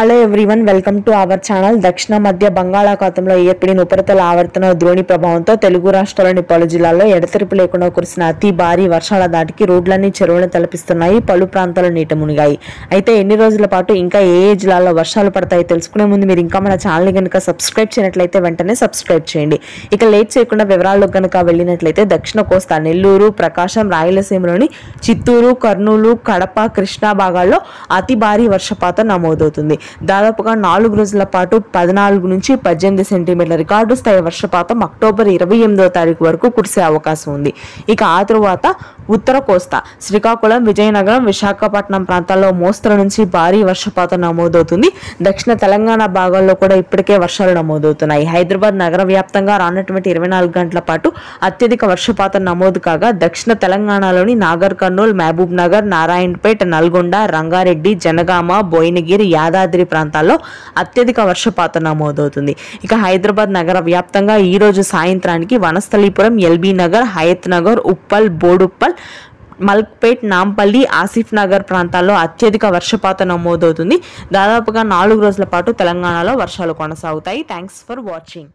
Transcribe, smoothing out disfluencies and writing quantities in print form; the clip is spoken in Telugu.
Hello everyone, welcome to our channel. దక్షిణ మధ్య బంగాళాఖాతంలో ఏర్పడిన ఉపరితల ఆవర్తన ద్రోణి ప్రభావంతో తెలుగు రాష్ట్రాల్లోని పలు జిల్లాల్లో ఎడతెరిపి లేకుండా కురిసిన అతి భారీ వర్షాల దాటికి రోడ్లన్నీ చెరువులను తలపిస్తున్నాయి. పలు ప్రాంతాలు నీట మునిగాయి. అయితే ఎన్ని రోజుల పాటు ఇంకా ఏ జిల్లాల్లో వర్షాలు పడతాయో తెలుసుకునే ముందు మీరు ఇంకా మన ఛానల్ కనుక సబ్స్క్రైబ్ చేయనట్లయితే వెంటనే సబ్స్క్రైబ్ చేయండి. ఇక లేట్ చేయకుండా వివరాల్లోకి కనుక వెళ్ళినట్లయితే దక్షిణ కోస్తా, నెల్లూరు, ప్రకాశం, రాయలసీమలోని చిత్తూరు, కర్నూలు, కడప, కృష్ణా భాగాల్లో అతి భారీ వర్షపాతం నమోదవుతుంది. దాదాపుగా 4 రోజుల పాటు 14 నుంచి 18 సెంటీమీటర్ల రికార్డు స్థాయి వర్షపాతం అక్టోబర్ 28వ తారీఖు వరకు కురిసే అవకాశం ఉంది. ఇక ఆ తరువాత ఉత్తర కోస్తా, శ్రీకాకుళం, విజయనగరం, విశాఖపట్నం ప్రాంతాల్లో మోస్తరు నుంచి భారీ వర్షపాతం నమోదవుతుంది. దక్షిణ తెలంగాణ భాగాల్లో కూడా ఇప్పటికే వర్షాలు నమోదవుతున్నాయి. హైదరాబాద్ నగర వ్యాప్తంగా రానటువంటి 24 గంటల పాటు అత్యధిక వర్షపాతం నమోదు కాగా దక్షిణ తెలంగాణలోని నాగర్ కర్నూల్, మహబూబ్ నగర్, నారాయణపేట్, నల్గొండ, రంగారెడ్డి, జనగామ, భువనగిరి, యాదాద్రి ప్రాంతాల్లో అత్యధిక వర్షపాతం నమోదవుతుంది. ఇక హైదరాబాద్ నగర వ్యాప్తంగా ఈ రోజు సాయంత్రానికి వనస్థలీపురం, ఎల్బీ నగర్, హయత్ నగర్, ఉప్పల్, బోడుప్పల్, మల్క్పేట్, నాంపల్లి, ఆసిఫ్ నగర్ ప్రాంతాల్లో అత్యధిక వర్షపాతం నమోదవుతుంది. దాదాపుగా 4 రోజుల పాటు తెలంగాణలో వర్షాలు కొనసాగుతాయి. Thanks for watching.